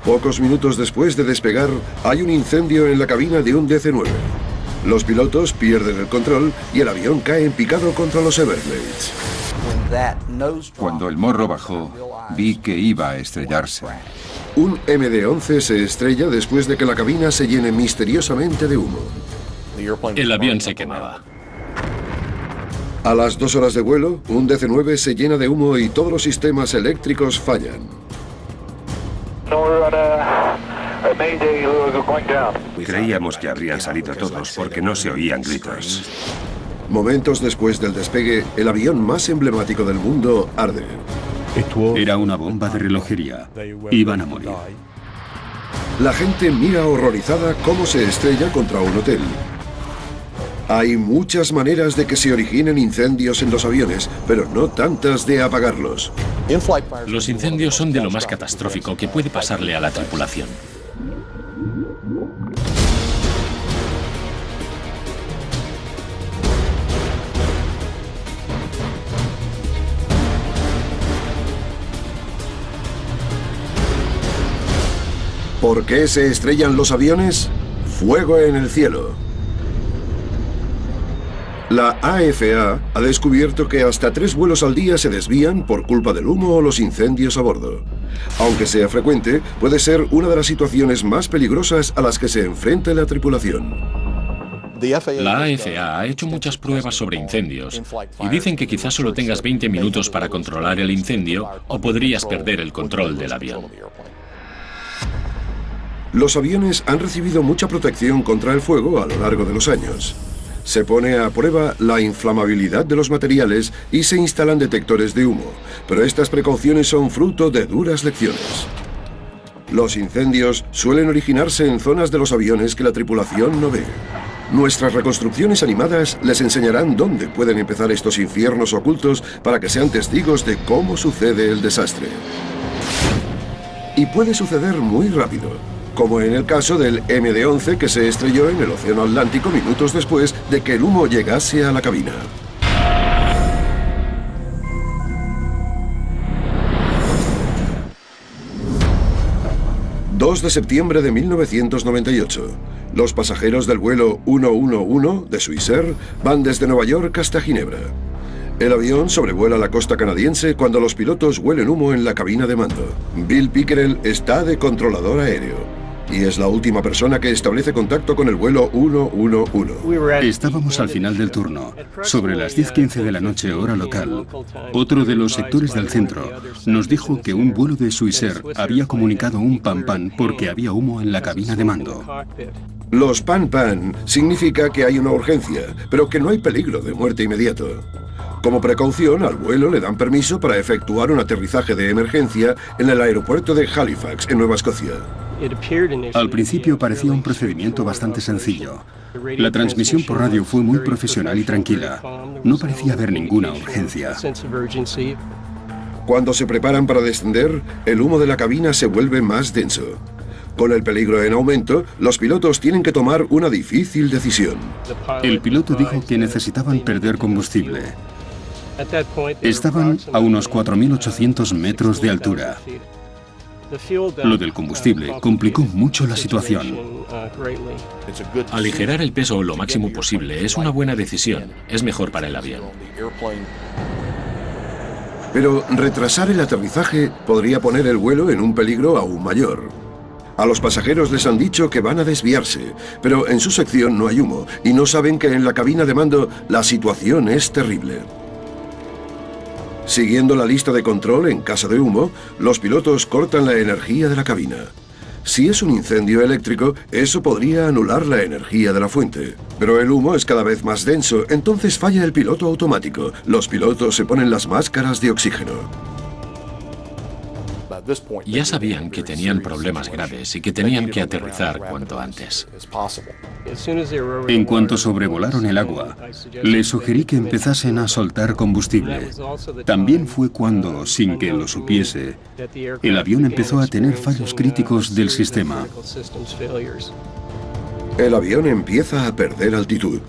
Pocos minutos después de despegar, hay un incendio en la cabina de un DC-9. Los pilotos pierden el control y el avión cae en picado contra los Everglades. Cuando el morro bajó, vi que iba a estrellarse. Un MD-11 se estrella después de que la cabina se llene misteriosamente de humo. El avión se quemaba. A las 2 horas de vuelo, un DC-9 se llena de humo y todos los sistemas eléctricos fallan. Creíamos que habrían salido todos porque no se oían gritos. Momentos después del despegue, el avión más emblemático del mundo arde. Era una bomba de relojería. Iban a morir. La gente mira horrorizada cómo se estrella contra un hotel. Hay muchas maneras de que se originen incendios en los aviones, pero no tantas de apagarlos. Los incendios son de lo más catastrófico que puede pasarle a la tripulación. ¿Por qué se estrellan los aviones? Fuego en el cielo. La AFA ha descubierto que hasta 3 vuelos al día se desvían por culpa del humo o los incendios a bordo. Aunque sea frecuente, puede ser una de las situaciones más peligrosas a las que se enfrenta la tripulación. La AFA ha hecho muchas pruebas sobre incendios y dicen que quizás solo tengas 20 minutos para controlar el incendio o podrías perder el control del avión. Los aviones han recibido mucha protección contra el fuego a lo largo de los años. Se pone a prueba la inflamabilidad de los materiales y se instalan detectores de humo, pero estas precauciones son fruto de duras lecciones. Los incendios suelen originarse en zonas de los aviones que la tripulación no ve. Nuestras reconstrucciones animadas les enseñarán dónde pueden empezar estos infiernos ocultos para que sean testigos de cómo sucede el desastre. Y puede suceder muy rápido, como en el caso del MD-11 que se estrelló en el Océano Atlántico minutos después de que el humo llegase a la cabina. ...2 de septiembre de 1998... Los pasajeros del vuelo 111 de Swissair van desde Nueva York hasta Ginebra. El avión sobrevuela la costa canadiense cuando los pilotos huelen humo en la cabina de mando. Bill Pickerel está de controlador aéreo y es la última persona que establece contacto con el vuelo 111. Estábamos al final del turno, sobre las 10:15 de la noche hora local. Otro de los sectores del centro nos dijo que un vuelo de Swissair había comunicado un pan-pan porque había humo en la cabina de mando. Los pan-pan significa que hay una urgencia, pero que no hay peligro de muerte inmediato. Como precaución, al vuelo le dan permiso para efectuar un aterrizaje de emergencia en el aeropuerto de Halifax, en Nueva Escocia. Al principio parecía un procedimiento bastante sencillo. La transmisión por radio fue muy profesional y tranquila. No parecía haber ninguna urgencia. Cuando se preparan para descender, el humo de la cabina se vuelve más denso. Con el peligro en aumento, los pilotos tienen que tomar una difícil decisión. El piloto dijo que necesitaban perder combustible. Estaban a unos 4.800 metros de altura. Lo del combustible complicó mucho la situación. Aligerar el peso lo máximo posible es una buena decisión. Es mejor para el avión. Pero retrasar el aterrizaje podría poner el vuelo en un peligro aún mayor. A los pasajeros les han dicho que van a desviarse, pero en su sección no hay humo y no saben que en la cabina de mando la situación es terrible. Siguiendo la lista de control en caso de humo, los pilotos cortan la energía de la cabina. Si es un incendio eléctrico, eso podría anular la energía de la fuente. Pero el humo es cada vez más denso, entonces falla el piloto automático. Los pilotos se ponen las máscaras de oxígeno. Ya sabían que tenían problemas graves y que tenían que aterrizar cuanto antes. En cuanto sobrevolaron el agua, les sugerí que empezasen a soltar combustible. También fue cuando, sin que lo supiese, el avión empezó a tener fallos críticos del sistema. El avión empieza a perder altitud.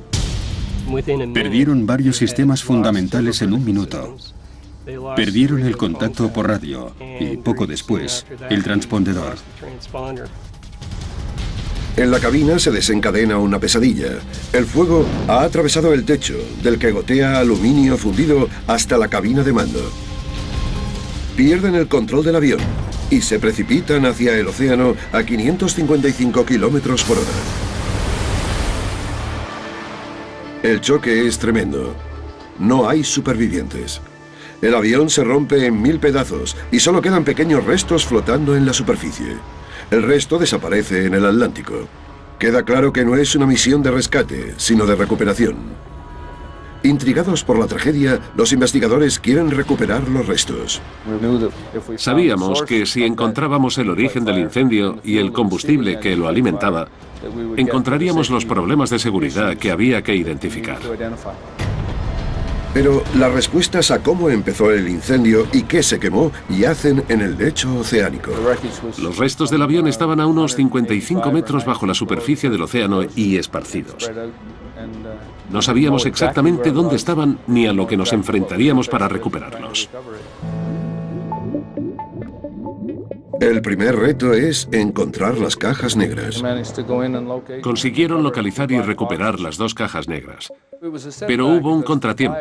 Perdieron varios sistemas fundamentales en un minuto. Perdieron el contacto por radio y poco después el transpondedor. En la cabina se desencadena una pesadilla. El fuego ha atravesado el techo, del que gotea aluminio fundido hasta la cabina de mando. Pierden el control del avión y se precipitan hacia el océano a 555 kilómetros por hora. El choque es tremendo. No hay supervivientes. El avión se rompe en 1000 pedazos y solo quedan pequeños restos flotando en la superficie. El resto desaparece en el Atlántico. Queda claro que no es una misión de rescate, sino de recuperación. Intrigados por la tragedia, los investigadores quieren recuperar los restos. Sabíamos que si encontrábamos el origen del incendio y el combustible que lo alimentaba, encontraríamos los problemas de seguridad que había que identificar. Pero las respuestas a cómo empezó el incendio y qué se quemó yacen en el lecho oceánico. Los restos del avión estaban a unos 55 metros bajo la superficie del océano y esparcidos. No sabíamos exactamente dónde estaban ni a lo que nos enfrentaríamos para recuperarlos. El primer reto es encontrar las cajas negras. Consiguieron localizar y recuperar las 2 cajas negras. Pero hubo un contratiempo,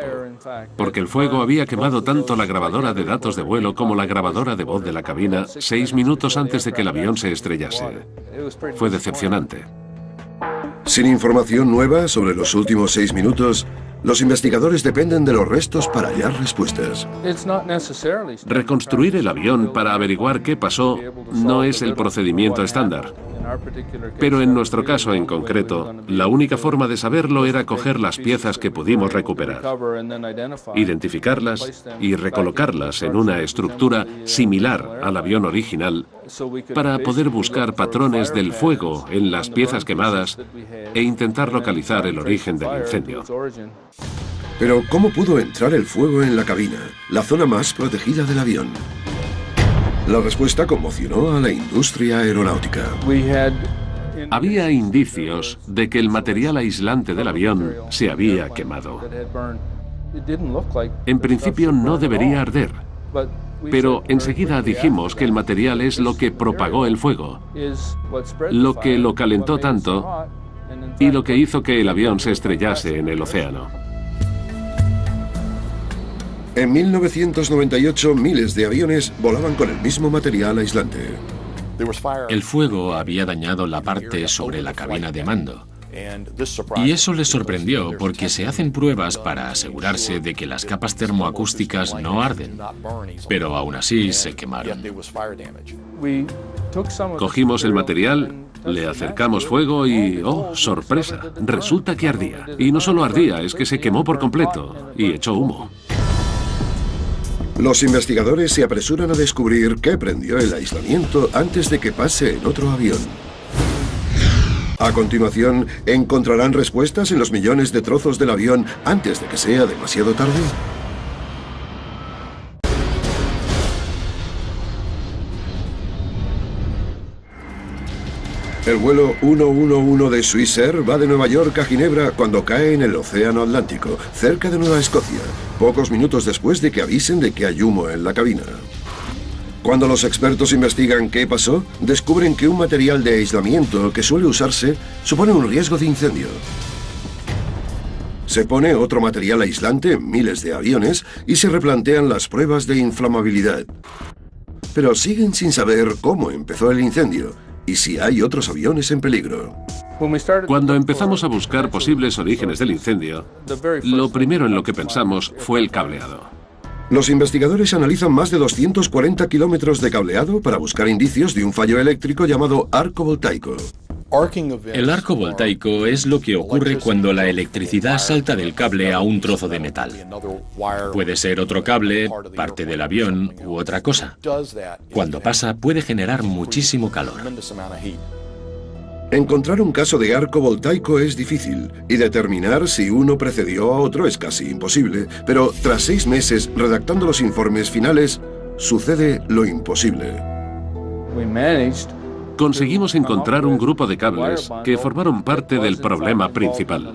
porque el fuego había quemado tanto la grabadora de datos de vuelo como la grabadora de voz de la cabina 6 minutos antes de que el avión se estrellase. Fue decepcionante. Sin información nueva sobre los últimos 6 minutos, los investigadores dependen de los restos para hallar respuestas. Reconstruir el avión para averiguar qué pasó no es el procedimiento estándar. Pero en nuestro caso en concreto, la única forma de saberlo era coger las piezas que pudimos recuperar, identificarlas y recolocarlas en una estructura similar al avión original para poder buscar patrones del fuego en las piezas quemadas e intentar localizar el origen del incendio. Pero ¿cómo pudo entrar el fuego en la cabina, la zona más protegida del avión? La respuesta conmocionó a la industria aeronáutica. Había indicios de que el material aislante del avión se había quemado. En principio no debería arder, pero enseguida dijimos que el material es lo que propagó el fuego, lo que lo calentó tanto y lo que hizo que el avión se estrellase en el océano. En 1998, miles de aviones volaban con el mismo material aislante. El fuego había dañado la parte sobre la cabina de mando. Y eso les sorprendió porque se hacen pruebas para asegurarse de que las capas termoacústicas no arden, pero aún así se quemaron. Cogimos el material, le acercamos fuego y, ¡oh, sorpresa! Resulta que ardía. Y no solo ardía, es que se quemó por completo y echó humo. Los investigadores se apresuran a descubrir qué prendió el aislamiento antes de que pase en otro avión. A continuación, ¿encontrarán respuestas en los millones de trozos del avión antes de que sea demasiado tarde? El vuelo 111 de Swissair va de Nueva York a Ginebra cuando cae en el Océano Atlántico, cerca de Nueva Escocia, pocos minutos después de que avisen de que hay humo en la cabina. Cuando los expertos investigan qué pasó, descubren que un material de aislamiento que suele usarse supone un riesgo de incendio. Se pone otro material aislante en miles de aviones y se replantean las pruebas de inflamabilidad. Pero siguen sin saber cómo empezó el incendio y si hay otros aviones en peligro. Cuando empezamos a buscar posibles orígenes del incendio, lo primero en lo que pensamos fue el cableado. Los investigadores analizan más de 240 kilómetros de cableado para buscar indicios de un fallo eléctrico llamado arco voltaico. El arco voltaico es lo que ocurre cuando la electricidad salta del cable a un trozo de metal. Puede ser otro cable, parte del avión u otra cosa. Cuando pasa puede generar muchísimo calor. Encontrar un caso de arco voltaico es difícil y determinar si uno precedió a otro es casi imposible, pero tras 6 meses redactando los informes finales, sucede lo imposible. Conseguimos encontrar un grupo de cables que formaron parte del problema principal.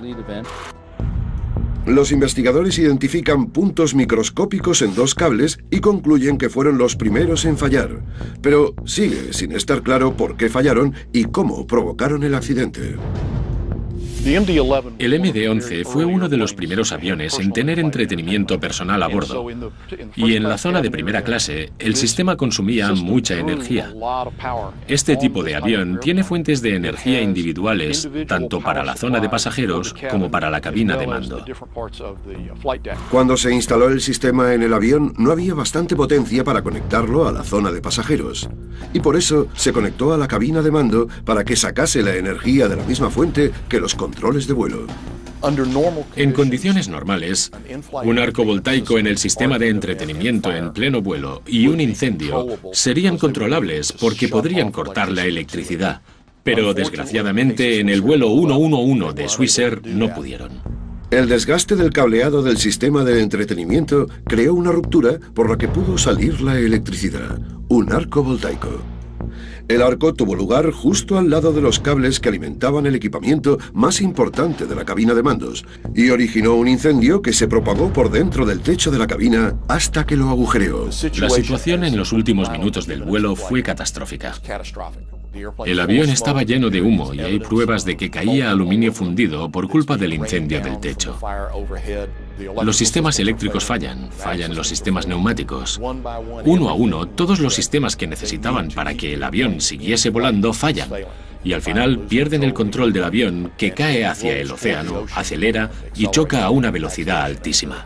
Los investigadores identifican puntos microscópicos en 2 cables y concluyen que fueron los primeros en fallar. Pero sigue sin estar claro por qué fallaron y cómo provocaron el accidente. El MD-11 fue uno de los primeros aviones en tener entretenimiento personal a bordo. Y en la zona de primera clase, el sistema consumía mucha energía. Este tipo de avión tiene fuentes de energía individuales, tanto para la zona de pasajeros como para la cabina de mando. Cuando se instaló el sistema en el avión, no había bastante potencia para conectarlo a la zona de pasajeros. Y por eso se conectó a la cabina de mando para que sacase la energía de la misma fuente que los controles de vuelo. En condiciones normales, un arco voltaico en el sistema de entretenimiento en pleno vuelo y un incendio serían controlables porque podrían cortar la electricidad. Pero desgraciadamente en el vuelo 111 de Swissair no pudieron. El desgaste del cableado del sistema de entretenimiento creó una ruptura por la que pudo salir la electricidad, un arco voltaico. El arco tuvo lugar justo al lado de los cables que alimentaban el equipamiento más importante de la cabina de mandos y originó un incendio que se propagó por dentro del techo de la cabina hasta que lo agujereó. La situación en los últimos minutos del vuelo fue catastrófica. El avión estaba lleno de humo y hay pruebas de que caía aluminio fundido por culpa del incendio del techo. Los sistemas eléctricos fallan los sistemas neumáticos. Uno a uno, todos los sistemas que necesitaban para que el avión siguiese volando fallan. Y al final pierden el control del avión, que cae hacia el océano, acelera y choca a una velocidad altísima.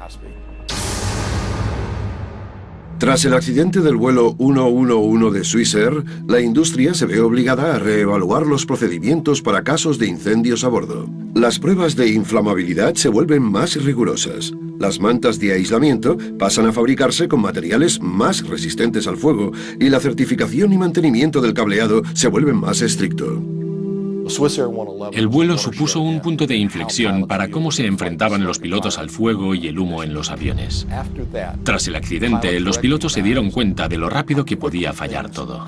Tras el accidente del vuelo 111 de Swissair, la industria se ve obligada a reevaluar los procedimientos para casos de incendios a bordo. Las pruebas de inflamabilidad se vuelven más rigurosas. Las mantas de aislamiento pasan a fabricarse con materiales más resistentes al fuego y la certificación y mantenimiento del cableado se vuelven más estricto. El vuelo supuso un punto de inflexión para cómo se enfrentaban los pilotos al fuego y el humo en los aviones. Tras el accidente, los pilotos se dieron cuenta de lo rápido que podía fallar todo.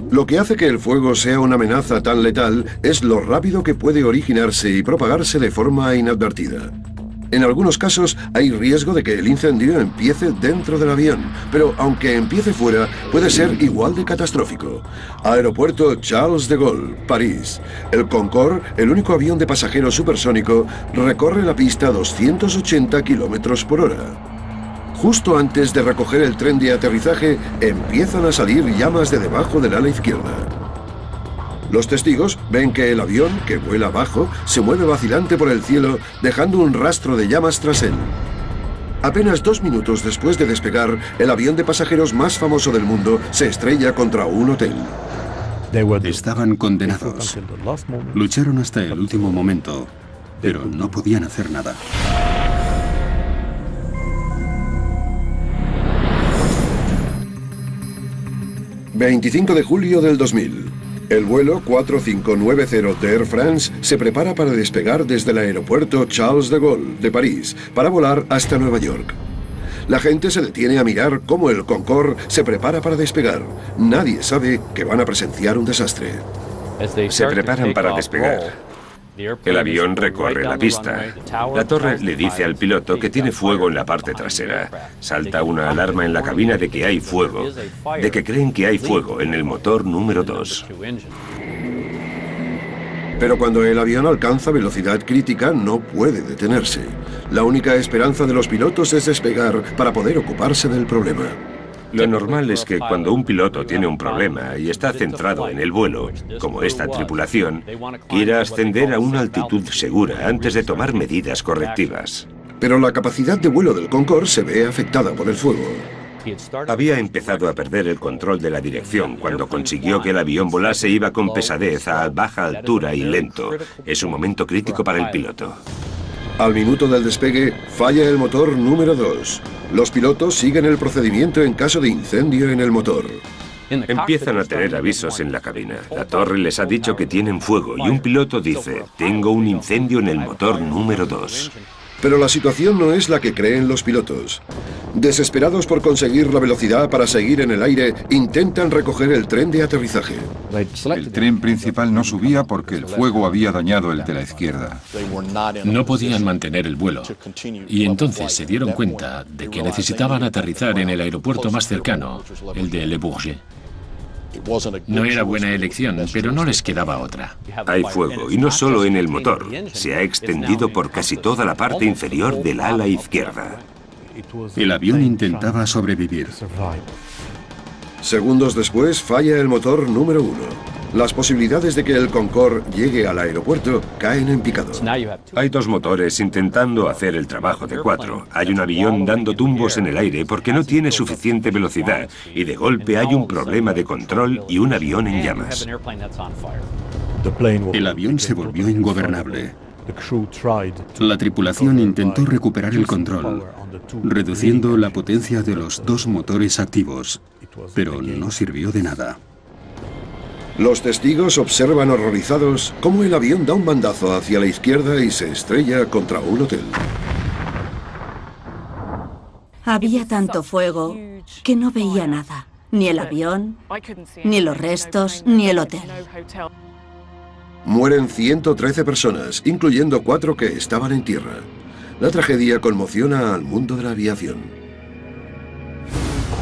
Lo que hace que el fuego sea una amenaza tan letal es lo rápido que puede originarse y propagarse de forma inadvertida. En algunos casos hay riesgo de que el incendio empiece dentro del avión, pero aunque empiece fuera, puede ser igual de catastrófico. Aeropuerto Charles de Gaulle, París. El Concorde, el único avión de pasajeros supersónico, recorre la pista a 280 km/h. Justo antes de recoger el tren de aterrizaje, empiezan a salir llamas de debajo del ala izquierda. Los testigos ven que el avión, que vuela abajo, se mueve vacilante por el cielo, dejando un rastro de llamas tras él. Apenas 2 minutos después de despegar, el avión de pasajeros más famoso del mundo se estrella contra un hotel. Estaban condenados. Lucharon hasta el último momento, pero no podían hacer nada. ...25 de julio del 2000... El vuelo 4590 de Air France se prepara para despegar desde el aeropuerto Charles de Gaulle de París para volar hasta Nueva York. La gente se detiene a mirar cómo el Concorde se prepara para despegar. Nadie sabe que van a presenciar un desastre. Se preparan para despegar. El avión recorre la pista. La torre le dice al piloto que tiene fuego en la parte trasera. Salta una alarma en la cabina de que hay fuego, de que creen que hay fuego en el motor número 2. Pero cuando el avión alcanza velocidad crítica, no puede detenerse. La única esperanza de los pilotos es despegar para poder ocuparse del problema. Lo normal es que cuando un piloto tiene un problema y está centrado en el vuelo, como esta tripulación, quiera ascender a una altitud segura antes de tomar medidas correctivas. Pero la capacidad de vuelo del Concorde se ve afectada por el fuego. Había empezado a perder el control de la dirección cuando consiguió que el avión volase. Iba con pesadez a baja altura y lento. Es un momento crítico para el piloto. Al minuto del despegue, falla el motor número 2. Los pilotos siguen el procedimiento en caso de incendio en el motor. Empiezan a tener avisos en la cabina. La torre les ha dicho que tienen fuego y un piloto dice: tengo un incendio en el motor número 2. Pero la situación no es la que creen los pilotos. Desesperados por conseguir la velocidad para seguir en el aire, intentan recoger el tren de aterrizaje. El tren principal no subía porque el fuego había dañado el de la izquierda. No podían mantener el vuelo. Y entonces se dieron cuenta de que necesitaban aterrizar en el aeropuerto más cercano, el de Le Bourget. No era buena elección, pero no les quedaba otra. Hay fuego, y no solo en el motor. Se ha extendido por casi toda la parte inferior del ala izquierda. El avión intentaba sobrevivir. Segundos después, falla el motor número 1. Las posibilidades de que el Concorde llegue al aeropuerto caen en picado. Hay 2 motores intentando hacer el trabajo de 4. Hay un avión dando tumbos en el aire porque no tiene suficiente velocidad y de golpe hay un problema de control y un avión en llamas. El avión se volvió ingobernable. La tripulación intentó recuperar el control, reduciendo la potencia de los 2 motores activos, pero no sirvió de nada. Los testigos observan horrorizados cómo el avión da un bandazo hacia la izquierda y se estrella contra un hotel. Había tanto fuego que no veía nada, ni el avión, ni los restos, ni el hotel. Mueren 113 personas, incluyendo 4 que estaban en tierra. La tragedia conmociona al mundo de la aviación.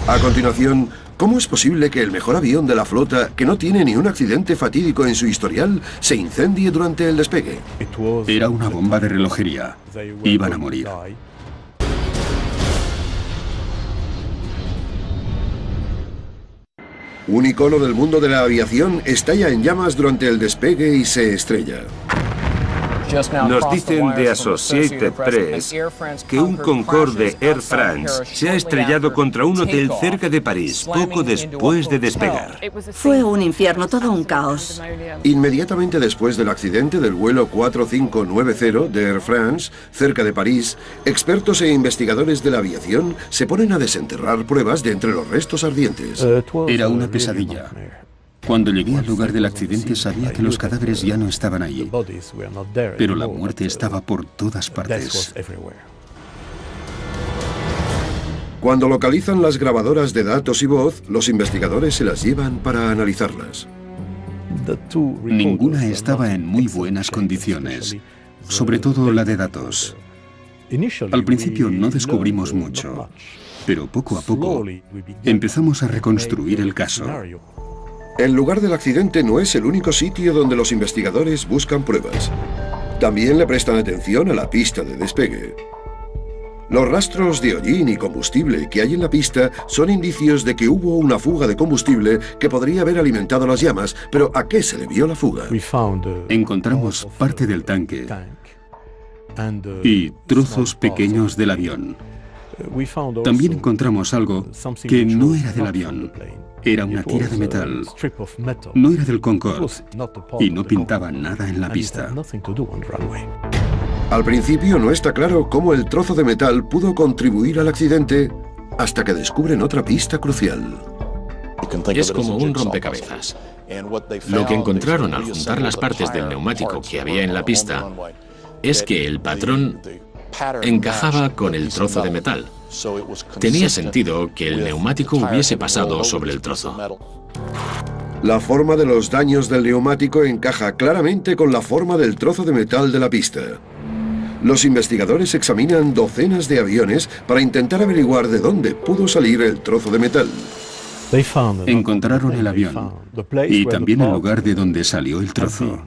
A continuación, ¿cómo es posible que el mejor avión de la flota, que no tiene ni un accidente fatídico en su historial, se incendie durante el despegue? Era una bomba de relojería. Iban a morir. Un icono del mundo de la aviación estalla en llamas durante el despegue y se estrella. Nos dicen de Associated Press que un Concorde de Air France se ha estrellado contra un hotel cerca de París poco después de despegar. Fue un infierno, todo un caos. Inmediatamente después del accidente del vuelo 4590 de Air France, cerca de París, expertos e investigadores de la aviación se ponen a desenterrar pruebas de entre los restos ardientes. Era una pesadilla. Cuando llegué al lugar del accidente sabía que los cadáveres ya no estaban allí, pero la muerte estaba por todas partes. Cuando localizan las grabadoras de datos y voz, los investigadores se las llevan para analizarlas. Ninguna estaba en muy buenas condiciones, sobre todo la de datos. Al principio no descubrimos mucho, pero poco a poco empezamos a reconstruir el caso. El lugar del accidente no es el único sitio donde los investigadores buscan pruebas. También le prestan atención a la pista de despegue. Los rastros de hollín y combustible que hay en la pista son indicios de que hubo una fuga de combustible que podría haber alimentado las llamas, pero ¿a qué se debió la fuga? Encontramos parte del tanque y trozos pequeños del avión. También encontramos algo que no era del avión. Era una tira de metal. No era del Concorde y no pintaba nada en la pista. Al principio no está claro cómo el trozo de metal pudo contribuir al accidente hasta que descubren otra pista crucial. Es como un rompecabezas. Lo que encontraron al juntar las partes del neumático que había en la pista es que el patrón encajaba con el trozo de metal. Tenía sentido que el neumático hubiese pasado sobre el trozo. La forma de los daños del neumático encaja claramente con la forma del trozo de metal de la pista. Los investigadores examinan docenas de aviones para intentar averiguar de dónde pudo salir el trozo de metal. Encontraron el avión y también el lugar de donde salió el trozo.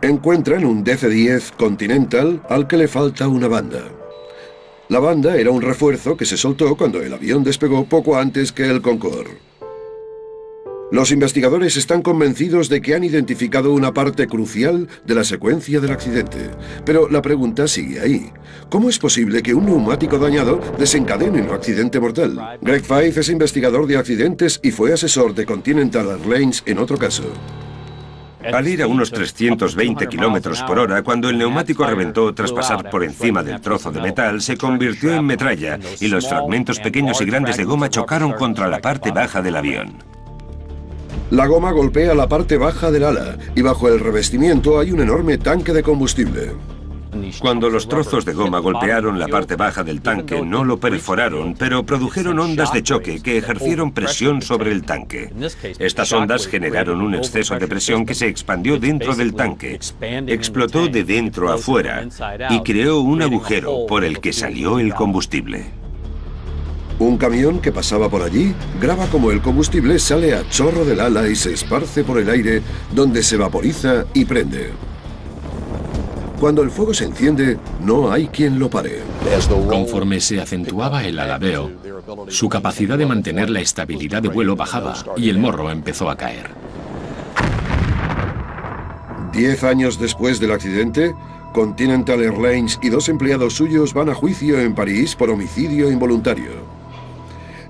Encuentran un DC-10 Continental al que le falta una banda. La banda era un refuerzo que se soltó cuando el avión despegó poco antes que el Concorde. Los investigadores están convencidos de que han identificado una parte crucial de la secuencia del accidente. Pero la pregunta sigue ahí. ¿Cómo es posible que un neumático dañado desencadene un accidente mortal? Greg Fife es investigador de accidentes y fue asesor de Continental Airlines en otro caso. Al ir a unos 320 kilómetros por hora, cuando el neumático reventó tras pasar por encima del trozo de metal, se convirtió en metralla y los fragmentos pequeños y grandes de goma chocaron contra la parte baja del avión. La goma golpea la parte baja del ala y bajo el revestimiento hay un enorme tanque de combustible. Cuando los trozos de goma golpearon la parte baja del tanque, no lo perforaron, pero produjeron ondas de choque que ejercieron presión sobre el tanque. Estas ondas generaron un exceso de presión que se expandió dentro del tanque, explotó de dentro a fuera y creó un agujero por el que salió el combustible. Un camión que pasaba por allí graba como el combustible sale a chorro del ala y se esparce por el aire, donde se vaporiza y prende. Cuando el fuego se enciende, no hay quien lo pare. Conforme se acentuaba el alabeo, su capacidad de mantener la estabilidad de vuelo bajaba y el morro empezó a caer. 10 años después del accidente, Continental Airlines y 2 empleados suyos van a juicio en París por homicidio involuntario.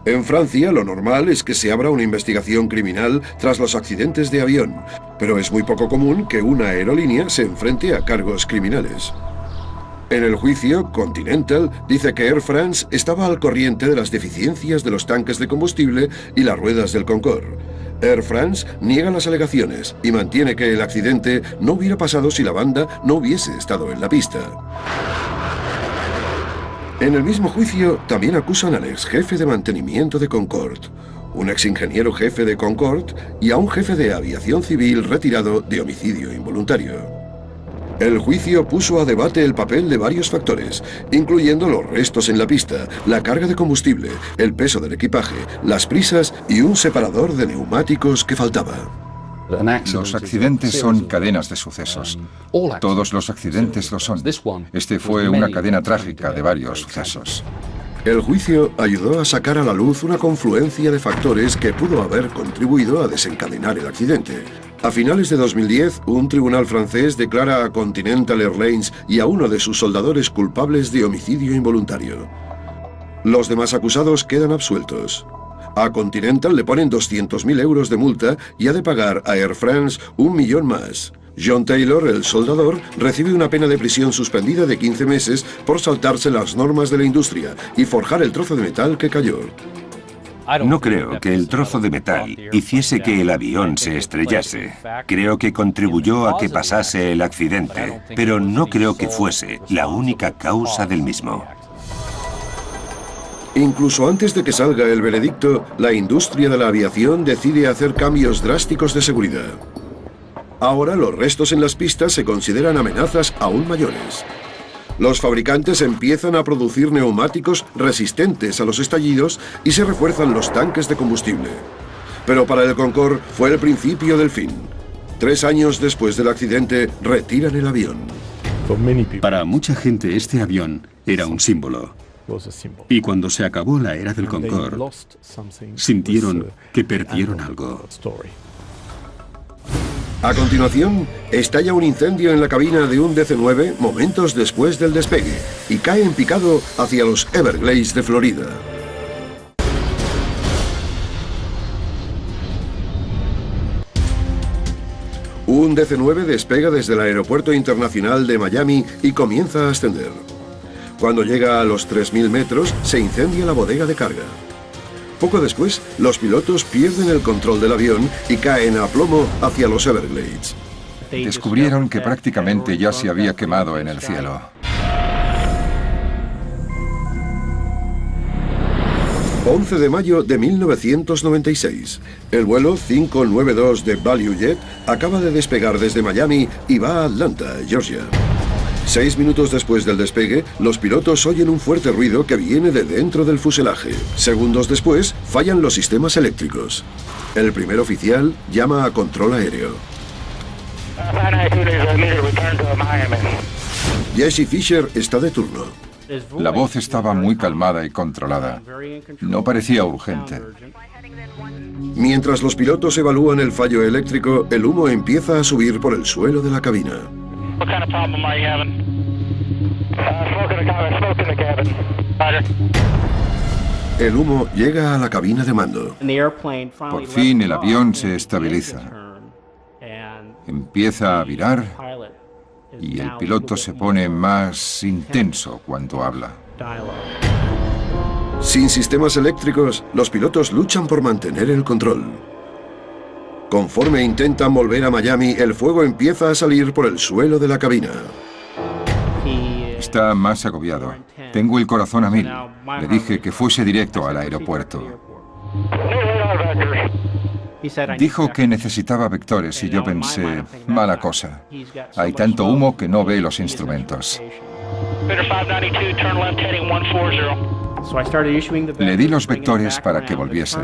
En Francia, lo normal es que se abra una investigación criminal tras los accidentes de avión, pero es muy poco común que una aerolínea se enfrente a cargos criminales. En el juicio, Continental dice que Air France estaba al corriente de las deficiencias de los tanques de combustible y las ruedas del Concorde. Air France niega las alegaciones y mantiene que el accidente no hubiera pasado si la banda no hubiese estado en la pista. En el mismo juicio, también acusan al ex jefe de mantenimiento de Concorde, un ex ingeniero jefe de Concorde y a un jefe de aviación civil retirado de homicidio involuntario. El juicio puso a debate el papel de varios factores, incluyendo los restos en la pista, la carga de combustible, el peso del equipaje, las prisas y un separador de neumáticos que faltaba. Los accidentes son cadenas de sucesos. Todos los accidentes lo son. Este fue una cadena trágica de varios sucesos. El juicio ayudó a sacar a la luz una confluencia de factores que pudo haber contribuido a desencadenar el accidente. A finales de 2010, un tribunal francés declara a Continental Airlines y a uno de sus soldadores culpables de homicidio involuntario. Los demás acusados quedan absueltos. A Continental le ponen 200.000 euros de multa y ha de pagar a Air France 1 millón más. John Taylor, el soldador, recibe una pena de prisión suspendida de 15 meses por saltarse las normas de la industria y forjar el trozo de metal que cayó. No creo que el trozo de metal hiciese que el avión se estrellase. Creo que contribuyó a que pasase el accidente, pero no creo que fuese la única causa del mismo. Incluso antes de que salga el veredicto, la industria de la aviación decide hacer cambios drásticos de seguridad. Ahora los restos en las pistas se consideran amenazas aún mayores. Los fabricantes empiezan a producir neumáticos resistentes a los estallidos y se refuerzan los tanques de combustible. Pero para el Concorde fue el principio del fin. 3 años después del accidente, retiran el avión. Para mucha gente este avión era un símbolo. Y cuando se acabó la era del Concorde, sintieron que perdieron algo. A continuación, estalla un incendio en la cabina de un DC-9 momentos después del despegue y cae en picado hacia los Everglades de Florida. Un DC-9 despega desde el Aeropuerto Internacional de Miami y comienza a ascender. Cuando llega a los 3.000 metros, se incendia la bodega de carga. Poco después, los pilotos pierden el control del avión y caen a plomo hacia los Everglades. Descubrieron que prácticamente ya se había quemado en el cielo. ...11 de mayo de 1996. El vuelo 592 de ValueJet acaba de despegar desde Miami y va a Atlanta, Georgia. 6 minutos después del despegue, los pilotos oyen un fuerte ruido que viene de dentro del fuselaje. Segundos después, fallan los sistemas eléctricos. El primer oficial llama a control aéreo. Jesse Fisher está de turno. La voz estaba muy calmada y controlada. No parecía urgente. Mientras los pilotos evalúan el fallo eléctrico, el humo empieza a subir por el suelo de la cabina. El humo llega a la cabina de mando. Por fin el avión se estabiliza. Empieza a virar y el piloto se pone más intenso cuando habla. Sin sistemas eléctricos, los pilotos luchan por mantener el control. Conforme intentan volver a Miami, el fuego empieza a salir por el suelo de la cabina. Está más agobiado. Tengo el corazón a 1000. Le dije que fuese directo al aeropuerto. Dijo que necesitaba vectores y yo pensé, mala cosa. Hay tanto humo que no ve los instrumentos. Le di los vectores para que volviese.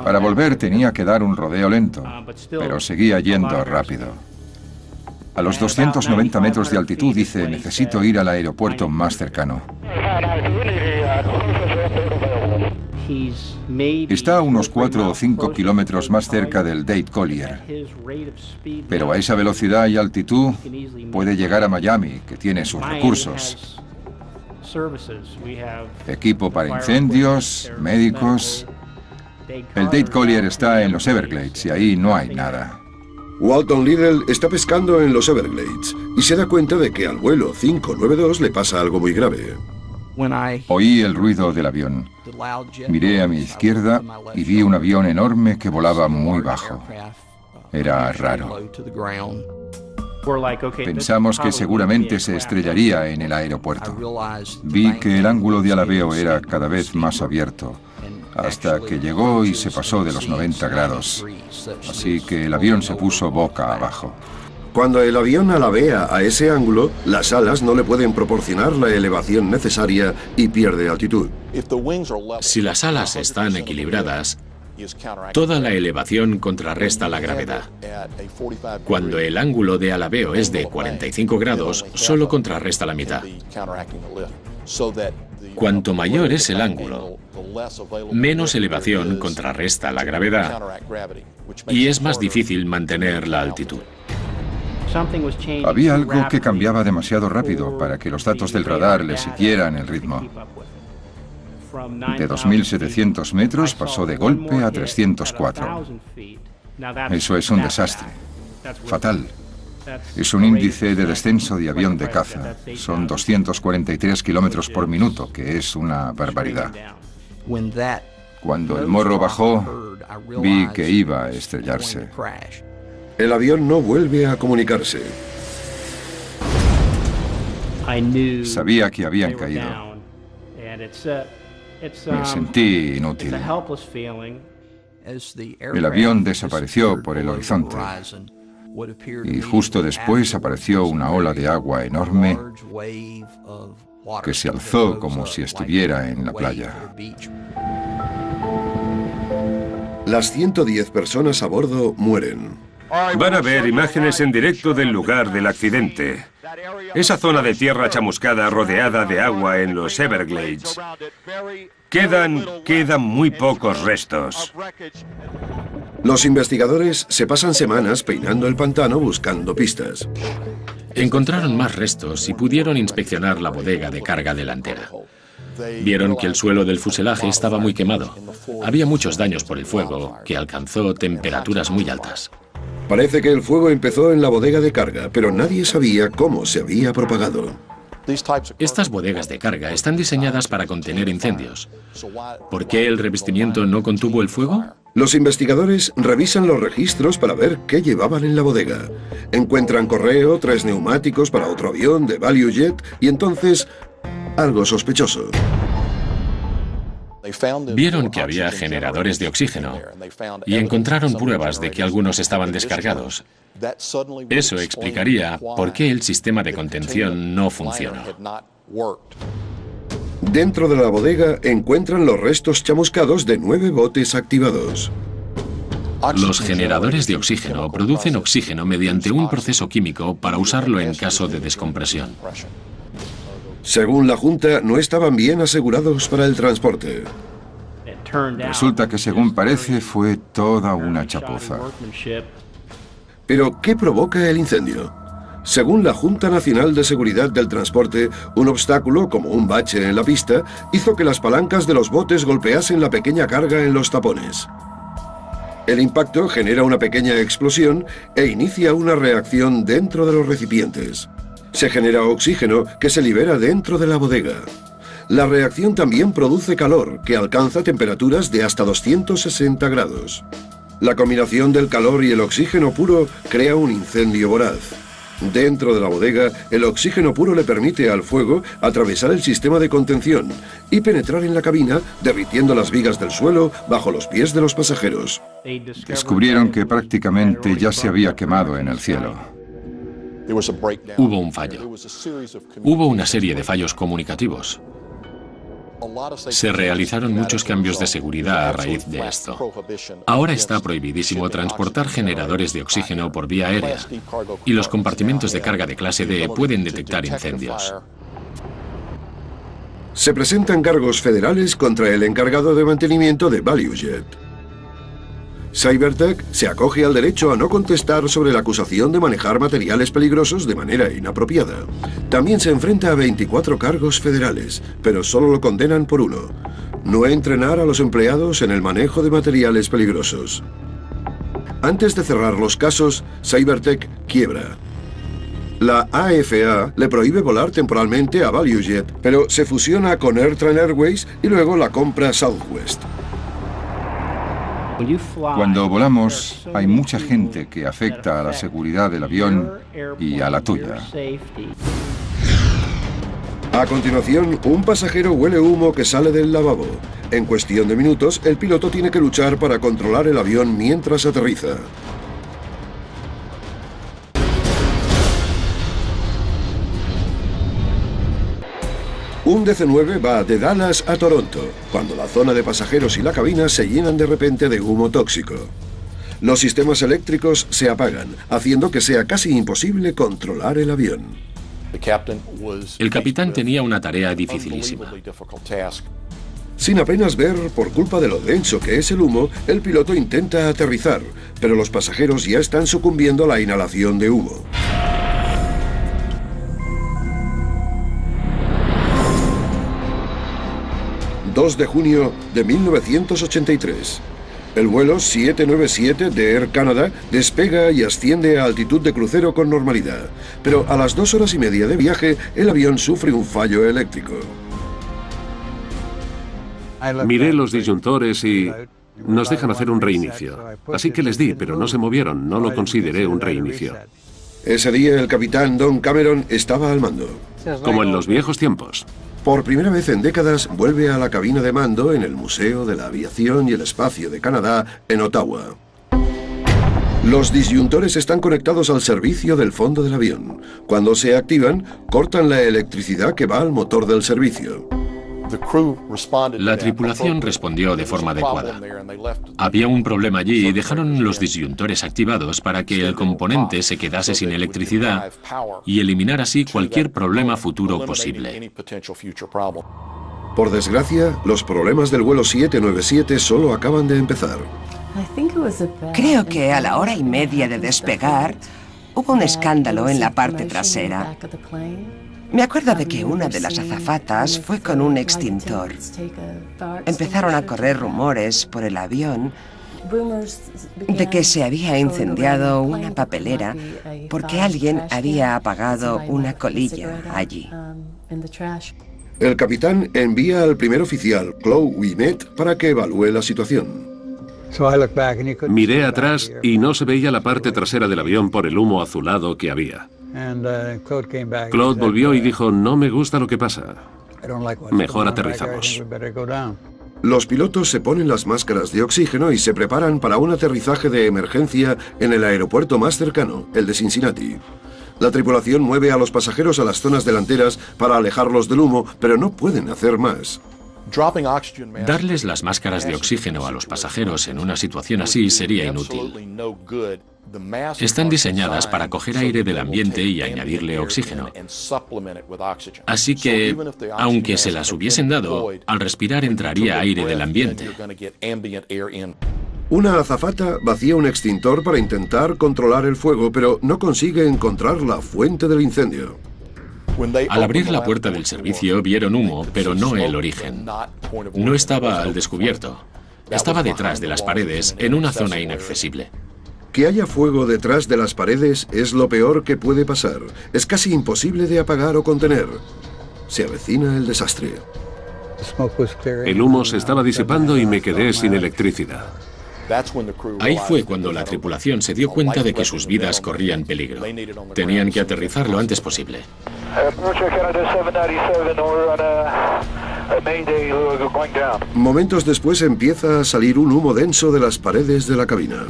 Para volver tenía que dar un rodeo lento, pero seguía yendo rápido. A los 290 metros de altitud dice, necesito ir al aeropuerto más cercano. Está a unos 4 o 5 kilómetros más cerca del Dade Collier. Pero a esa velocidad y altitud puede llegar a Miami, que tiene sus recursos. Equipo para incendios, médicos. El Dade Collier está en los Everglades y ahí no hay nada. Walton Liddell está pescando en los Everglades y se da cuenta de que al vuelo 592 le pasa algo muy grave. Oí el ruido del avión. Miré a mi izquierda y vi un avión enorme que volaba muy bajo. Era raro. Pensamos que seguramente se estrellaría en el aeropuerto. Vi que el ángulo de alabeo era cada vez más abierto, hasta que llegó y se pasó de los 90 grados. Así que el avión se puso boca abajo. Cuando el avión alabea a ese ángulo, las alas no le pueden proporcionar la elevación necesaria y pierde altitud. Si las alas están equilibradas, toda la elevación contrarresta la gravedad. Cuando el ángulo de alabeo es de 45 grados, solo contrarresta la mitad. Cuanto mayor es el ángulo, menos elevación contrarresta la gravedad y es más difícil mantener la altitud. Había algo que cambiaba demasiado rápido para que los datos del radar le siguieran el ritmo. De 2.700 metros pasó de golpe a 304. Eso es un desastre. Fatal. Es un índice de descenso de avión de caza. Son 243 kilómetros por minuto, que es una barbaridad. Cuando el morro bajó, vi que iba a estrellarse. El avión no vuelve a comunicarse. Sabía que habían caído. Me sentí inútil. El avión desapareció por el horizonte. Y justo después apareció una ola de agua enorme que se alzó como si estuviera en la playa. Las 110 personas a bordo mueren. Van a ver imágenes en directo del lugar del accidente. Esa zona de tierra chamuscada rodeada de agua en los Everglades. Quedan muy pocos restos. Los investigadores se pasan semanas peinando el pantano buscando pistas. Encontraron más restos y pudieron inspeccionar la bodega de carga delantera. Vieron que el suelo del fuselaje estaba muy quemado. Había muchos daños por el fuego, que alcanzó temperaturas muy altas. Parece que el fuego empezó en la bodega de carga, pero nadie sabía cómo se había propagado. Estas bodegas de carga están diseñadas para contener incendios. ¿Por qué el revestimiento no contuvo el fuego? Los investigadores revisan los registros para ver qué llevaban en la bodega. Encuentran correo, 3 neumáticos para otro avión de ValueJet y entonces algo sospechoso. Vieron que había generadores de oxígeno y encontraron pruebas de que algunos estaban descargados. Eso explicaría por qué el sistema de contención no funcionó. Dentro de la bodega encuentran los restos chamuscados de 9 botes activados. Los generadores de oxígeno producen oxígeno mediante un proceso químico para usarlo en caso de descompresión. Según la Junta, no estaban bien asegurados para el transporte. Resulta que, según parece, fue toda una chapuza. ¿Pero qué provoca el incendio? Según la Junta Nacional de Seguridad del Transporte, un obstáculo, como un bache en la pista, hizo que las palancas de los botes golpeasen la pequeña carga en los tapones. El impacto genera una pequeña explosión e inicia una reacción dentro de los recipientes. Se genera oxígeno que se libera dentro de la bodega. La reacción también produce calor, que alcanza temperaturas de hasta 260 grados. La combinación del calor y el oxígeno puro crea un incendio voraz. Dentro de la bodega, el oxígeno puro le permite al fuego atravesar el sistema de contención y penetrar en la cabina, derritiendo las vigas del suelo bajo los pies de los pasajeros. Descubrieron que prácticamente ya se había quemado en el cielo. Hubo un fallo. Hubo una serie de fallos comunicativos. Se realizaron muchos cambios de seguridad a raíz de esto. Ahora está prohibidísimo transportar generadores de oxígeno por vía aérea y los compartimentos de carga de clase D pueden detectar incendios. Se presentan cargos federales contra el encargado de mantenimiento de ValueJet. Cybertech se acoge al derecho a no contestar sobre la acusación de manejar materiales peligrosos de manera inapropiada. También se enfrenta a 24 cargos federales, pero solo lo condenan por uno: no entrenar a los empleados en el manejo de materiales peligrosos. Antes de cerrar los casos, Cybertech quiebra. La AFA le prohíbe volar temporalmente a ValueJet, pero se fusiona con AirTran Airways y luego la compra Southwest. Cuando volamos, hay mucha gente que afecta a la seguridad del avión y a la tuya. A continuación, un pasajero huele humo que sale del lavabo. En cuestión de minutos, el piloto tiene que luchar para controlar el avión mientras aterriza. Un DC-9 va de Dallas a Toronto, cuando la zona de pasajeros y la cabina se llenan de repente de humo tóxico. Los sistemas eléctricos se apagan, haciendo que sea casi imposible controlar el avión. El capitán tenía una tarea dificilísima. Sin apenas ver, por culpa de lo denso que es el humo, el piloto intenta aterrizar, pero los pasajeros ya están sucumbiendo a la inhalación de humo. ...2 de junio de 1983. El vuelo 797 de Air Canada despega y asciende a altitud de crucero con normalidad. Pero a las 2 horas y media de viaje, el avión sufre un fallo eléctrico. Miré los disyuntores y nos dejan hacer un reinicio. Así que les di, pero no se movieron. No lo consideré un reinicio. Ese día el capitán Don Cameron estaba al mando. Como en los viejos tiempos. Por primera vez en décadas vuelve a la cabina de mando en el Museo de la Aviación y el Espacio de Canadá, en Ottawa. Los disyuntores están conectados al servicio del fondo del avión. Cuando se activan, cortan la electricidad que va al motor del servicio. La tripulación respondió de forma adecuada. Había un problema allí y dejaron los disyuntores activados para que el componente se quedase sin electricidad y eliminar así cualquier problema futuro posible. Por desgracia, los problemas del vuelo 797 solo acaban de empezar. Creo que a la hora y media de despegar hubo un escándalo en la parte trasera. Me acuerdo de que una de las azafatas fue con un extintor. Empezaron a correr rumores por el avión de que se había incendiado una papelera porque alguien había apagado una colilla allí. El capitán envía al primer oficial, Claude Ouimet, para que evalúe la situación. Miré atrás y no se veía la parte trasera del avión por el humo azulado que había. Claude volvió y dijo, no me gusta lo que pasa. Mejor aterrizamos. Los pilotos se ponen las máscaras de oxígeno y se preparan para un aterrizaje de emergencia en el aeropuerto más cercano, el de Cincinnati. La tripulación mueve a los pasajeros a las zonas delanteras para alejarlos del humo, pero no pueden hacer más. Darles las máscaras de oxígeno a los pasajeros en una situación así sería inútil. Están diseñadas para coger aire del ambiente y añadirle oxígeno. Así que, aunque se las hubiesen dado, al respirar entraría aire del ambiente. Una azafata vacía un extintor para intentar controlar el fuego, pero no consigue encontrar la fuente del incendio. Al abrir la puerta del servicio vieron humo, pero no el origen. No estaba al descubierto. Estaba detrás de las paredes, en una zona inaccesible. Que haya fuego detrás de las paredes es lo peor que puede pasar. Es casi imposible de apagar o contener. Se avecina el desastre. El humo se estaba disipando y me quedé sin electricidad. Ahí fue cuando la tripulación se dio cuenta de que sus vidas corrían peligro. Tenían que aterrizar lo antes posible. Momentos después empieza a salir un humo denso de las paredes de la cabina.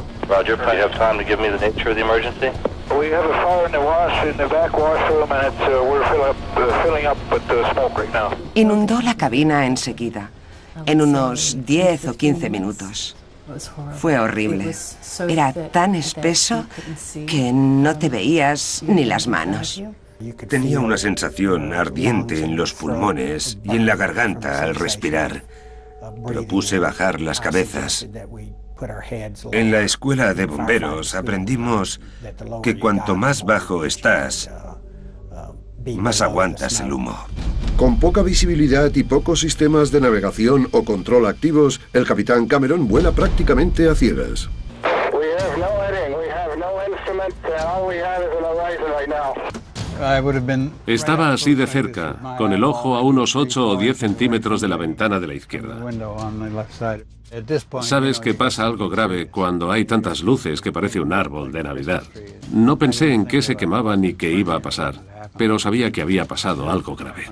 Inundó la cabina enseguida, en unos 10 o 15 minutos. Fue horrible. Era tan espeso que no te veías ni las manos. Tenía una sensación ardiente en los pulmones y en la garganta al respirar. Propuse bajar las cabezas. En la escuela de bomberos aprendimos que cuanto más bajo estás, más aguantas el humo. Con poca visibilidad y pocos sistemas de navegación o control activos, el capitán Cameron vuela prácticamente a ciegas. Estaba así de cerca, con el ojo a unos 8 o 10 centímetros de la ventana de la izquierda. Sabes que pasa algo grave cuando hay tantas luces que parece un árbol de Navidad. No pensé en qué se quemaba ni qué iba a pasar, pero sabía que había pasado algo grave.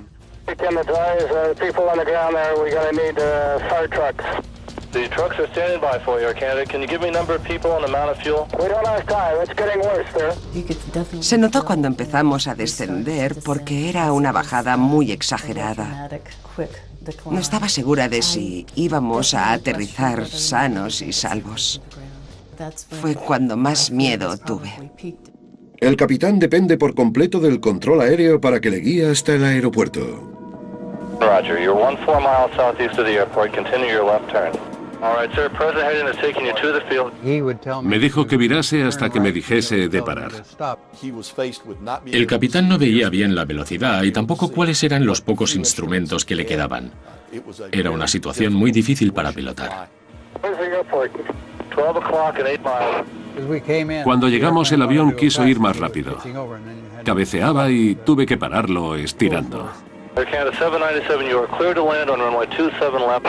The trucks are standing by for you, Canada. Can you give me a number of people and amount of fuel? We don't have time. It's getting worse, sir. Se notó cuando empezamos a descender porque era una bajada muy exagerada. No estaba segura de si íbamos a aterrizar sanos y salvos. Fue cuando más miedo tuve. El capitán depende por completo del control aéreo para que le guíe hasta el aeropuerto. Roger, you're 14 miles southeast of the airport. Continue your left turn. All right, sir. President Hayden is taking you to the field. Me dijo que virase hasta que me dijese de parar. El capitán no veía bien la velocidad y tampoco cuáles eran los pocos instrumentos que le quedaban. Era una situación muy difícil para pilotar. Cuando llegamos, el avión quiso ir más rápido. Cabeceaba y tuve que pararlo estirando. Canada 797, you are clear to land on runway 27 left.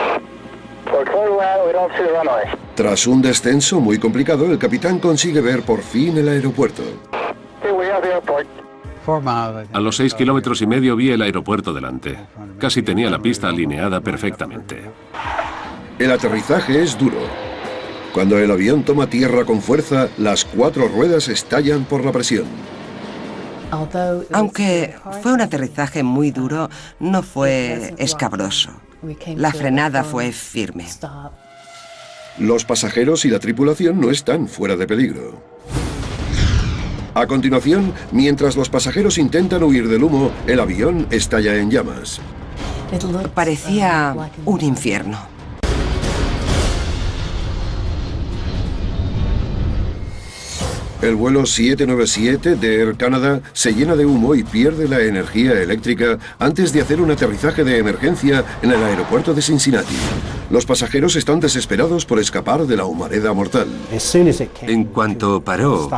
For clear to land, we don't see the runway. Tras un descenso muy complicado, el capitán consigue ver por fin el aeropuerto. Here we have the airport. A los 6,5 kilómetros vi el aeropuerto delante. Casi tenía la pista alineada perfectamente. El aterrizaje es duro. Cuando el avión toma tierra con fuerza, las 4 ruedas estallan por la presión. Aunque fue un aterrizaje muy duro, no fue escabroso. La frenada fue firme. Los pasajeros y la tripulación no están fuera de peligro. A continuación, mientras los pasajeros intentan huir del humo, el avión estalla en llamas. Parecía un infierno. El vuelo 797 de Air Canada se llena de humo y pierde la energía eléctrica antes de hacer un aterrizaje de emergencia en el aeropuerto de Cincinnati. Los pasajeros están desesperados por escapar de la humareda mortal. En cuanto paró,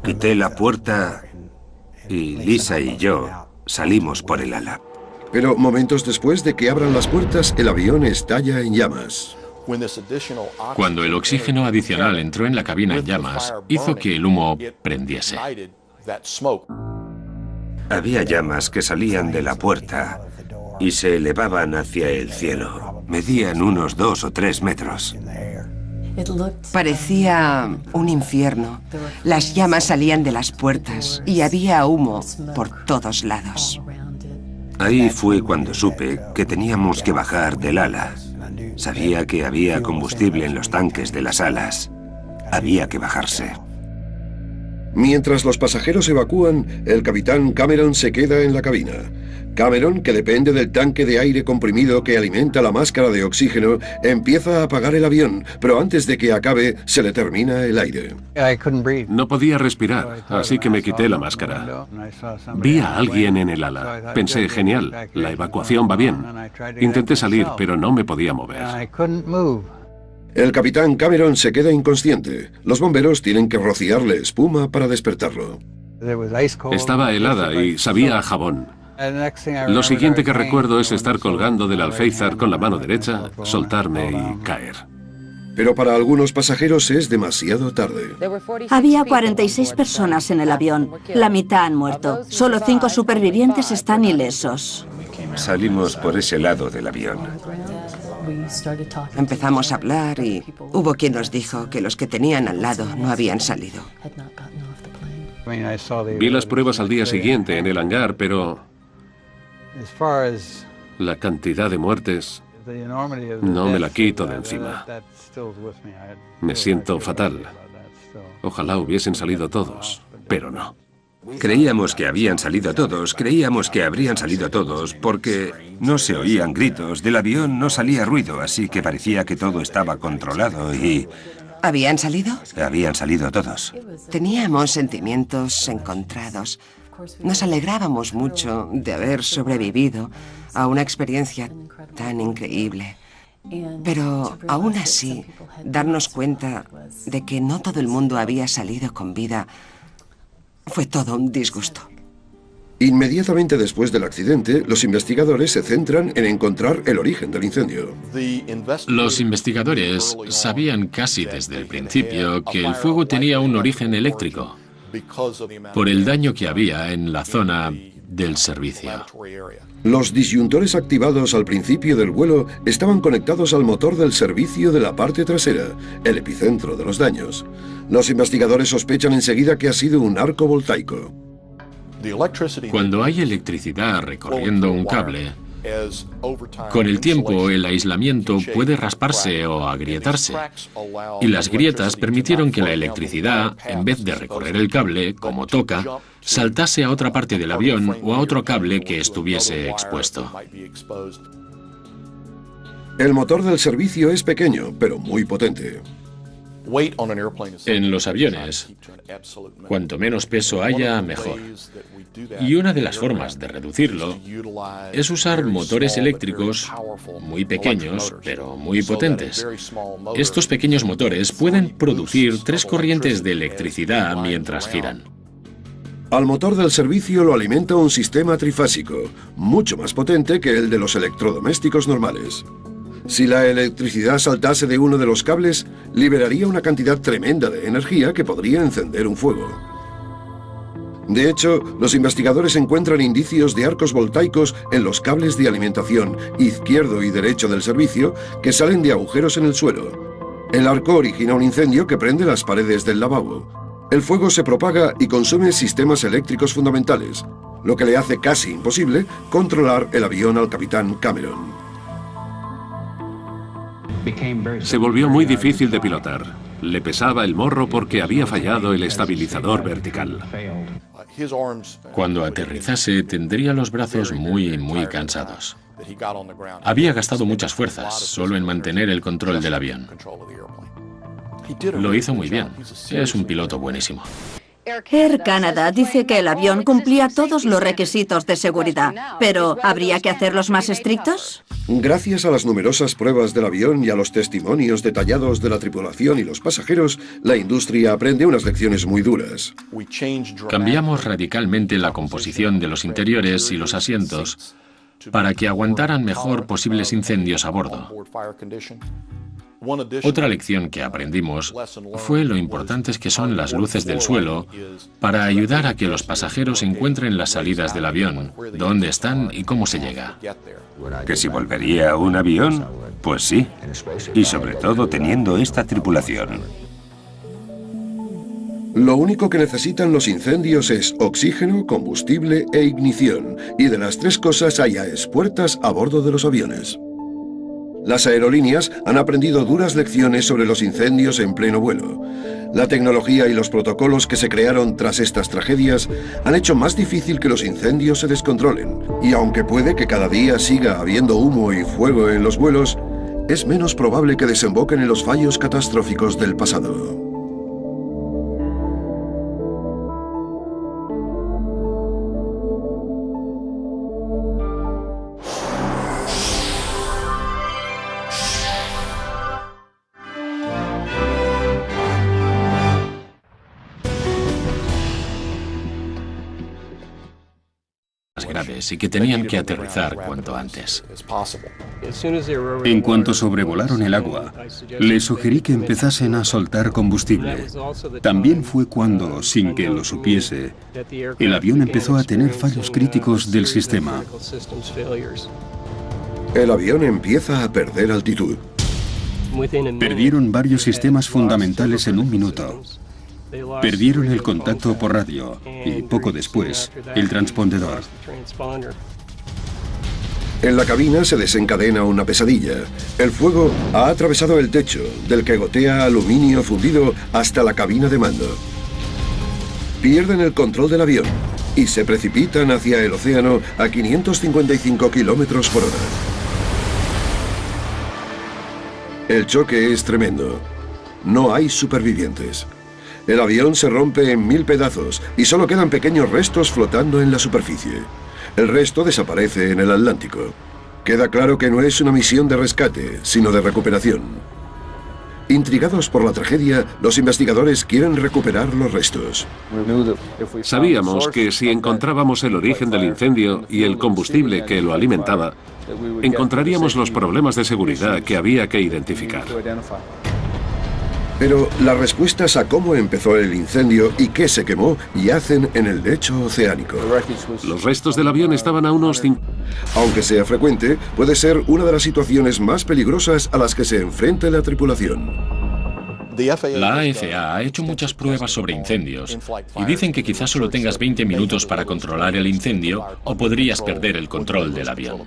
quité la puerta y Lisa y yo salimos por el ala. Pero momentos después de que abran las puertas, el avión estalla en llamas. Cuando el oxígeno adicional entró en la cabina en llamas, hizo que el humo prendiese. Había llamas que salían de la puerta y se elevaban hacia el cielo. Medían unos 2 o 3 metros. Parecía un infierno. Las llamas salían de las puertas y había humo por todos lados. Ahí fue cuando supe que teníamos que bajar del ala. Sabía que había combustible en los tanques de las alas. Había que bajarse. Mientras los pasajeros evacúan, el capitán Cameron se queda en la cabina. Cameron, que depende del tanque de aire comprimido que alimenta la máscara de oxígeno, empieza a apagar el avión, pero antes de que acabe, se le termina el aire. No podía respirar, así que me quité la máscara. Vi a alguien en el ala. Pensé, genial, la evacuación va bien. Intenté salir, pero no me podía mover. El capitán Cameron se queda inconsciente. Los bomberos tienen que rociarle espuma para despertarlo. Estaba helada y sabía a jabón. Lo siguiente que recuerdo es estar colgando del alféizar con la mano derecha, soltarme y caer. Pero para algunos pasajeros es demasiado tarde. Había 46 personas en el avión. La mitad han muerto. Solo 5 supervivientes están ilesos. Salimos por ese lado del avión. Empezamos a hablar y hubo quien nos dijo que los que tenían al lado no habían salido. Vi las pruebas al día siguiente en el hangar, pero la cantidad de muertes no me la quito de encima. Me siento fatal. Ojalá hubiesen salido todos, pero no. Creíamos que habían salido todos, creíamos que habrían salido todos, porque no se oían gritos, del avión no salía ruido, así que parecía que todo estaba controlado y... ¿Habían salido? Habían salido todos. Teníamos sentimientos encontrados. Nos alegrábamos mucho de haber sobrevivido a una experiencia tan increíble. Pero aún así, darnos cuenta de que no todo el mundo había salido con vida fue todo un disgusto. Inmediatamente después del accidente, los investigadores se centran en encontrar el origen del incendio. Los investigadores sabían casi desde el principio que el fuego tenía un origen eléctrico, por el daño que había en la zona del servicio. Los disyuntores activados al principio del vuelo estaban conectados al motor del servicio de la parte trasera, el epicentro de los daños. Los investigadores sospechan enseguida que ha sido un arco voltaico. Cuando hay electricidad recorriendo un cable, con el tiempo el aislamiento puede rasparse o agrietarse, y las grietas permitieron que la electricidad, en vez de recorrer el cable, como toca, saltase a otra parte del avión o a otro cable que estuviese expuesto. El motor del servicio es pequeño, pero muy potente. En los aviones, cuanto menos peso haya, mejor. Y una de las formas de reducirlo es usar motores eléctricos muy pequeños, pero muy potentes. Estos pequeños motores pueden producir 3 corrientes de electricidad mientras giran. Al motor del servicio lo alimenta un sistema trifásico, mucho más potente que el de los electrodomésticos normales. Si la electricidad saltase de uno de los cables, liberaría una cantidad tremenda de energía que podría encender un fuego. De hecho, los investigadores encuentran indicios de arcos voltaicos en los cables de alimentación izquierdo y derecho del servicio que salen de agujeros en el suelo. El arco origina un incendio que prende las paredes del lavabo. El fuego se propaga y consume sistemas eléctricos fundamentales, lo que le hace casi imposible controlar el avión al capitán Cameron. Se volvió muy difícil de pilotar. Le pesaba el morro porque había fallado el estabilizador vertical. Cuando aterrizase, tendría los brazos muy cansados. Había gastado muchas fuerzas solo en mantener el control del avión. Lo hizo muy bien. Es un piloto buenísimo. Air Canada dice que el avión cumplía todos los requisitos de seguridad, pero ¿habría que hacerlos más estrictos? Gracias a las numerosas pruebas del avión y a los testimonios detallados de la tripulación y los pasajeros, la industria aprende unas lecciones muy duras. Cambiamos radicalmente la composición de los interiores y los asientos para que aguantaran mejor posibles incendios a bordo. Otra lección que aprendimos fue lo importantes que son las luces del suelo para ayudar a que los pasajeros encuentren las salidas del avión, dónde están y cómo se llega. ¿Que si volvería un avión? Pues sí, y sobre todo teniendo esta tripulación. Lo único que necesitan los incendios es oxígeno, combustible e ignición, y de las 3 cosas hay a espuertas a bordo de los aviones. Las aerolíneas han aprendido duras lecciones sobre los incendios en pleno vuelo. La tecnología y los protocolos que se crearon tras estas tragedias han hecho más difícil que los incendios se descontrolen. Y aunque puede que cada día siga habiendo humo y fuego en los vuelos, es menos probable que desemboquen en los fallos catastróficos del pasado. Graves. y que tenían que aterrizar cuanto antes. En cuanto sobrevolaron el agua, les sugerí que empezasen a soltar combustible. También fue cuando, sin que lo supiese, el avión empezó a tener fallos críticos del sistema. El avión empieza a perder altitud. Perdieron varios sistemas fundamentales en un minuto. Perdieron el contacto por radio y, poco después, el transpondedor. En la cabina se desencadena una pesadilla. El fuego ha atravesado el techo, del que gotea aluminio fundido hasta la cabina de mando. Pierden el control del avión y se precipitan hacia el océano a 555 kilómetros por hora. El choque es tremendo. No hay supervivientes. El avión se rompe en 1000 pedazos y solo quedan pequeños restos flotando en la superficie. El resto desaparece en el Atlántico. Queda claro que no es una misión de rescate, sino de recuperación. Intrigados por la tragedia, los investigadores quieren recuperar los restos. Sabíamos que si encontrábamos el origen del incendio y el combustible que lo alimentaba, encontraríamos los problemas de seguridad que había que identificar. Pero las respuestas a cómo empezó el incendio y qué se quemó yacen en el lecho oceánico. Los restos del avión estaban a unos 5... Aunque sea frecuente, puede ser una de las situaciones más peligrosas a las que se enfrenta la tripulación. La AFA ha hecho muchas pruebas sobre incendios y dicen que quizás solo tengas 20 minutos para controlar el incendio o podrías perder el control del avión.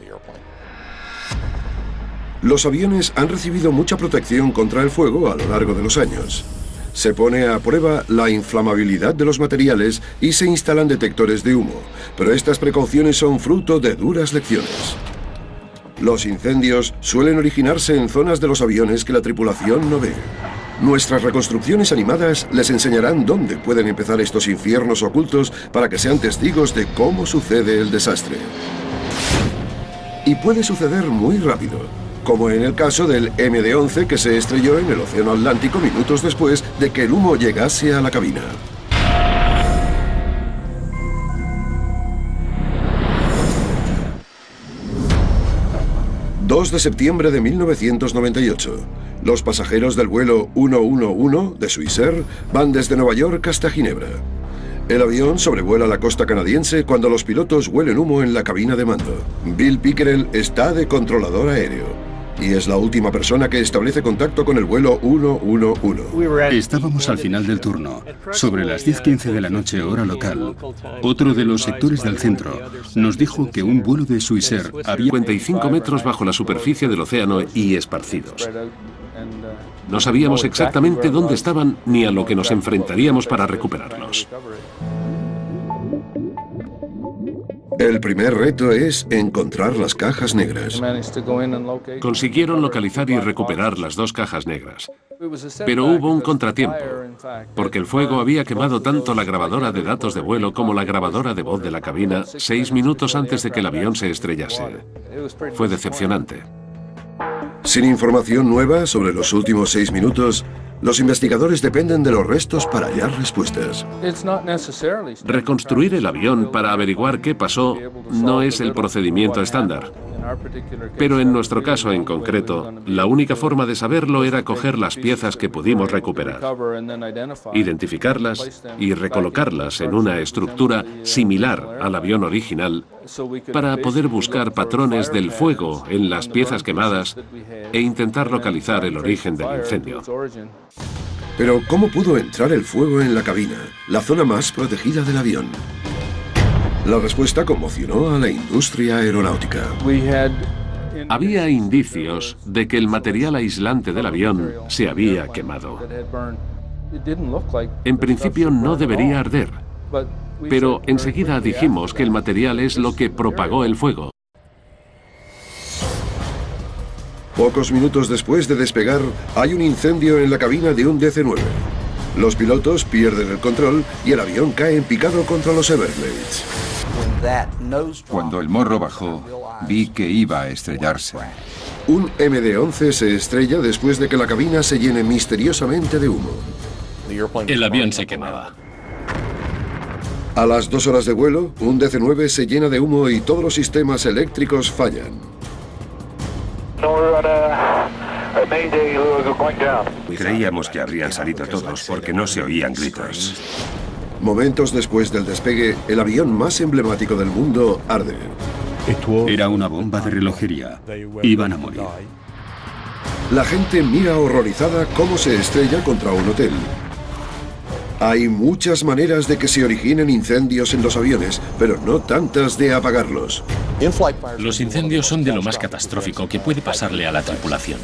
Los aviones han recibido mucha protección contra el fuego a lo largo de los años. Se pone a prueba la inflamabilidad de los materiales y se instalan detectores de humo, pero estas precauciones son fruto de duras lecciones. Los incendios suelen originarse en zonas de los aviones que la tripulación no ve. Nuestras reconstrucciones animadas les enseñarán dónde pueden empezar estos infiernos ocultos para que sean testigos de cómo sucede el desastre. Y puede suceder muy rápido, como en el caso del MD-11 que se estrelló en el Océano Atlántico minutos después de que el humo llegase a la cabina. ...2 de septiembre de 1998... Los pasajeros del vuelo 111 de Swissair van desde Nueva York hasta Ginebra. El avión sobrevuela la costa canadiense cuando los pilotos huelen humo en la cabina de mando. Bill Pickerel está de controlador aéreo y es la última persona que establece contacto con el vuelo 111. Estábamos al final del turno, sobre las 10:15 de la noche hora local. Otro de los sectores del centro nos dijo que un vuelo de Swissair había 55 metros bajo la superficie del océano y esparcidos. No sabíamos exactamente dónde estaban ni a lo que nos enfrentaríamos para recuperarlos. El primer reto es encontrar las cajas negras. Consiguieron localizar y recuperar las 2 cajas negras. Pero hubo un contratiempo, porque el fuego había quemado tanto la grabadora de datos de vuelo como la grabadora de voz de la cabina 6 minutos antes de que el avión se estrellase. Fue decepcionante. Sin información nueva sobre los últimos 6 minutos, los investigadores dependen de los restos para hallar respuestas. Reconstruir el avión para averiguar qué pasó no es el procedimiento estándar. Pero en nuestro caso en concreto, la única forma de saberlo era coger las piezas que pudimos recuperar, identificarlas y recolocarlas en una estructura similar al avión original para poder buscar patrones del fuego en las piezas quemadas e intentar localizar el origen del incendio. Pero ¿cómo pudo entrar el fuego en la cabina, la zona más protegida del avión? La respuesta conmocionó a la industria aeronáutica. Había indicios de que el material aislante del avión se había quemado. En principio no debería arder, pero enseguida dijimos que el material es lo que propagó el fuego. Pocos minutos después de despegar, hay un incendio en la cabina de un DC-9. Los pilotos pierden el control y el avión cae en picado contra los Everglades. Cuando el morro bajó, vi que iba a estrellarse. Un MD-11 se estrella después de que la cabina se llene misteriosamente de humo. El avión se quemaba. A las 2 horas de vuelo, un DC-9 se llena de humo y todos los sistemas eléctricos fallan. Creíamos que habrían salido todos porque no se oían gritos. Momentos después del despegue, el avión más emblemático del mundo arde. Era una bomba de relojería. Iban a morir. La gente mira horrorizada cómo se estrella contra un hotel. Hay muchas maneras de que se originen incendios en los aviones, pero no tantas de apagarlos. Los incendios son de lo más catastrófico que puede pasarle a la tripulación.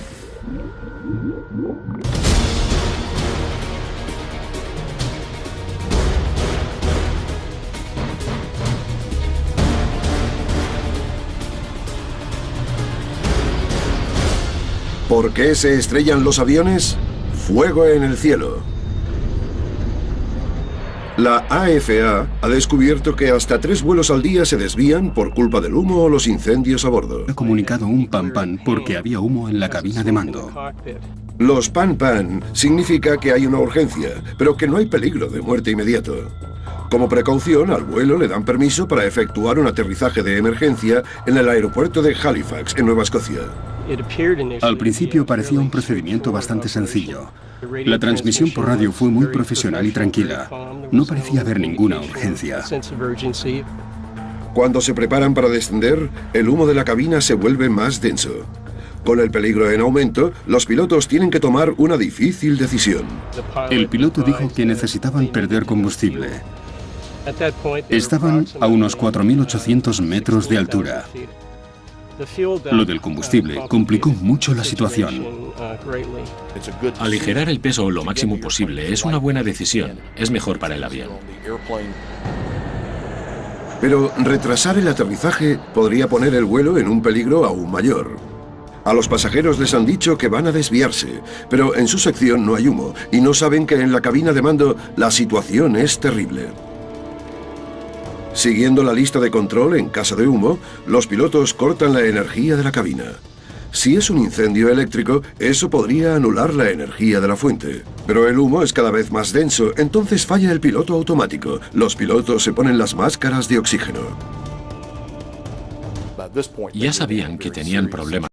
¿Por qué se estrellan los aviones? Fuego en el cielo. La AFA ha descubierto que hasta 3 vuelos al día se desvían por culpa del humo o los incendios a bordo. Ha comunicado un pan-pan porque había humo en la cabina de mando. Los pan-pan significa que hay una urgencia, pero que no hay peligro de muerte inmediato. Como precaución, al vuelo le dan permiso para efectuar un aterrizaje de emergencia en el aeropuerto de Halifax, en Nueva Escocia. Al principio parecía un procedimiento bastante sencillo. La transmisión por radio fue muy profesional y tranquila. No parecía haber ninguna urgencia. Cuando se preparan para descender, el humo de la cabina se vuelve más denso. Con el peligro en aumento, los pilotos tienen que tomar una difícil decisión. El piloto dijo que necesitaban perder combustible. Estaban a unos 4.800 metros de altura. Lo del combustible complicó mucho la situación. Aligerar el peso lo máximo posible es una buena decisión. Es mejor para el avión. Pero retrasar el aterrizaje podría poner el vuelo en un peligro aún mayor. A los pasajeros les han dicho que van a desviarse, pero en su sección no hay humo y no saben que en la cabina de mando la situación es terrible. Siguiendo la lista de control en caso de humo, los pilotos cortan la energía de la cabina. Si es un incendio eléctrico, eso podría anular la energía de la fuente. Pero el humo es cada vez más denso, entonces falla el piloto automático. Los pilotos se ponen las máscaras de oxígeno. Ya sabían que tenían problemas.